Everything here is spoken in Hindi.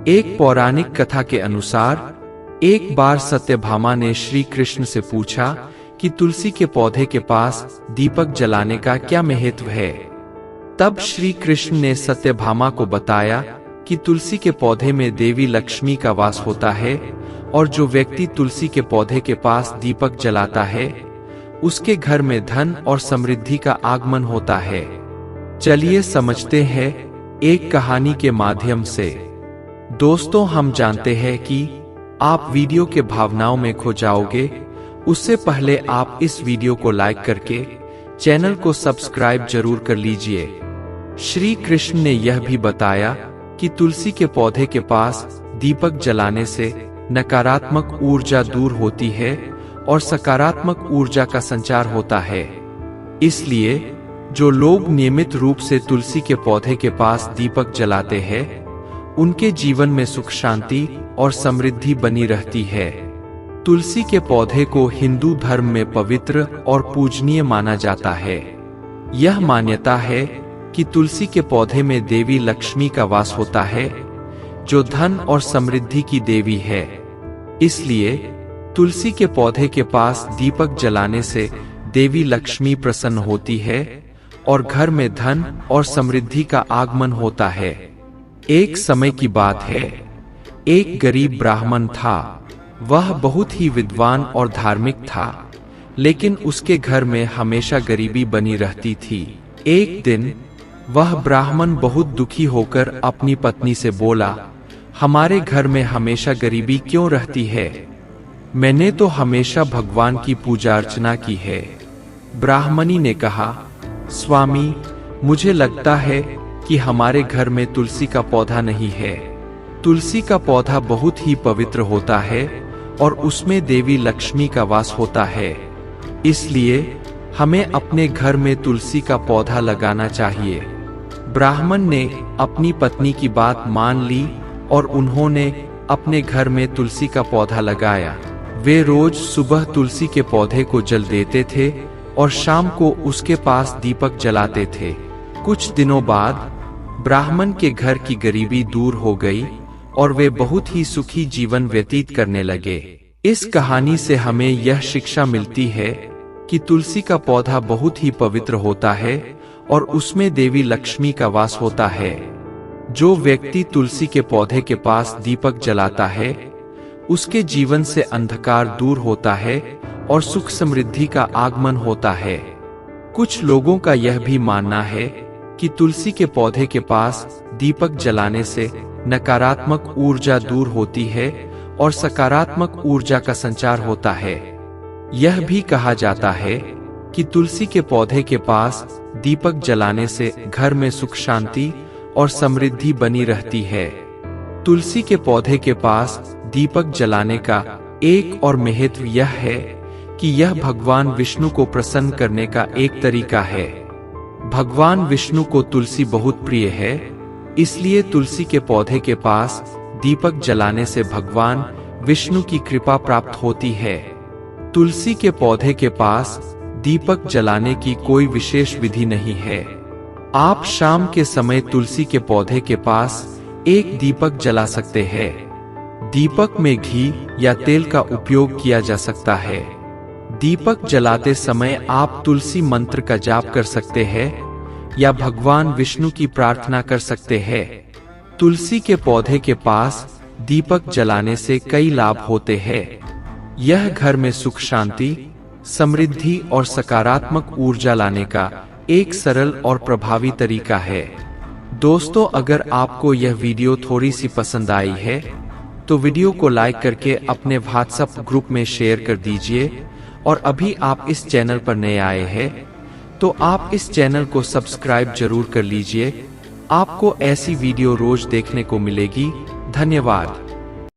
एक पौराणिक कथा के अनुसार एक बार सत्यभामा ने श्री कृष्ण से पूछा कि तुलसी के पौधे के पास दीपक जलाने का क्या महत्व है। तब श्री कृष्ण ने सत्यभामा को बताया कि तुलसी के पौधे में देवी लक्ष्मी का वास होता है और जो व्यक्ति तुलसी के पौधे के पास दीपक जलाता है उसके घर में धन और समृद्धि का आगमन होता है। चलिए समझते हैं एक कहानी के माध्यम से। दोस्तों, हम जानते हैं कि आप वीडियो के भावनाओं में खो जाओगे, उससे पहले आप इस वीडियो को लाइक करके चैनल को सब्सक्राइब जरूर कर लीजिए। श्री कृष्ण ने यह भी बताया कि तुलसी के पौधे के पास दीपक जलाने से नकारात्मक ऊर्जा दूर होती है और सकारात्मक ऊर्जा का संचार होता है। इसलिए जो लोग नियमित रूप से तुलसी के पौधे के पास दीपक जलाते हैं उनके जीवन में सुख शांति और समृद्धि बनी रहती है। तुलसी के पौधे को हिंदू धर्म में पवित्र और पूजनीय माना जाता है। यह मान्यता है कि तुलसी के पौधे में देवी लक्ष्मी का वास होता है जो धन और समृद्धि की देवी है। इसलिए तुलसी के पौधे के पास दीपक जलाने से देवी लक्ष्मी प्रसन्न होती है और घर में धन और समृद्धि का आगमन होता है। एक समय की बात है, एक गरीब ब्राह्मण था। वह बहुत ही विद्वान और धार्मिक था, लेकिन उसके घर में हमेशा गरीबी बनी रहती थी। एक दिन वह ब्राह्मण बहुत दुखी होकर अपनी पत्नी से बोला, हमारे घर में हमेशा गरीबी क्यों रहती है? मैंने तो हमेशा भगवान की पूजा अर्चना की है। ब्राह्मणी ने कहा, स्वामी, मुझे लगता है कि हमारे घर में तुलसी का पौधा नहीं है। तुलसी का पौधा बहुत ही पवित्र होता है और उसमें देवी लक्ष्मी का वास होता है। इसलिए हमें अपने घर में तुलसी का पौधा लगाना चाहिए। ब्राह्मण ने अपनी पत्नी की बात मान ली और उन्होंने अपने घर में तुलसी का पौधा लगाया। वे रोज सुबह तुलसी के पौधे को जल देते थे और शाम को उसके पास दीपक जलाते थे। कुछ दिनों बाद ब्राह्मण के घर की गरीबी दूर हो गई और वे बहुत ही सुखी जीवन व्यतीत करने लगे। इस कहानी से हमें यह शिक्षा मिलती है कि तुलसी का पौधा बहुत ही पवित्र होता है और उसमें देवी लक्ष्मी का वास होता है। जो व्यक्ति तुलसी के पौधे के पास दीपक जलाता है उसके जीवन से अंधकार दूर होता है और सुख समृद्धि का आगमन होता है। कुछ लोगों का यह भी मानना है कि तुलसी के पौधे के पास दीपक जलाने से नकारात्मक ऊर्जा दूर होती है और सकारात्मक ऊर्जा का संचार होता है। यह भी कहा जाता है कि तुलसी के पौधे के पास दीपक जलाने से घर में सुख शांति और समृद्धि बनी रहती है। तुलसी के पौधे के पास दीपक जलाने का एक और महत्व यह है कि यह भगवान विष्णु को प्रसन्न करने का एक तरीका है। भगवान विष्णु को तुलसी बहुत प्रिय है, इसलिए तुलसी के पौधे के पास दीपक जलाने से भगवान विष्णु की कृपा प्राप्त होती है। तुलसी के पौधे के पास दीपक जलाने की कोई विशेष विधि नहीं है। आप शाम के समय तुलसी के पौधे के पास एक दीपक जला सकते हैं। दीपक में घी या तेल का उपयोग किया जा सकता है। दीपक जलाते समय आप तुलसी मंत्र का जाप कर सकते हैं या भगवान विष्णु की प्रार्थना कर सकते हैं। तुलसी के पौधे के पास दीपक जलाने से कई लाभ होते हैं। यह घर में सुख शांति, समृद्धि और सकारात्मक ऊर्जा लाने का एक सरल और प्रभावी तरीका है। दोस्तों, अगर आपको यह वीडियो थोड़ी सी पसंद आई है तो वीडियो को लाइक करके अपने व्हाट्सएप ग्रुप में शेयर कर दीजिए और अभी आप इस चैनल पर नए आए हैं तो आप इस चैनल को सब्सक्राइब जरूर कर लीजिए। आपको ऐसी वीडियो रोज देखने को मिलेगी। धन्यवाद।